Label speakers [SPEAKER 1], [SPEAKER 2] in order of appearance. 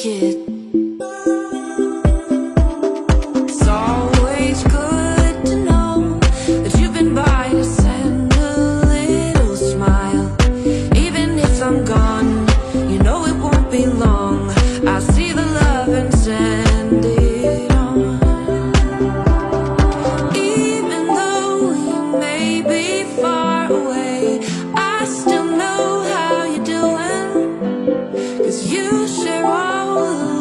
[SPEAKER 1] like it. It's always good to know that you've been by to send a little smile. Even if I'm gone, you know it won't be long. I'll see the love and send it on. Even though you may be far away, I still know how you're doing, 'cause you share all the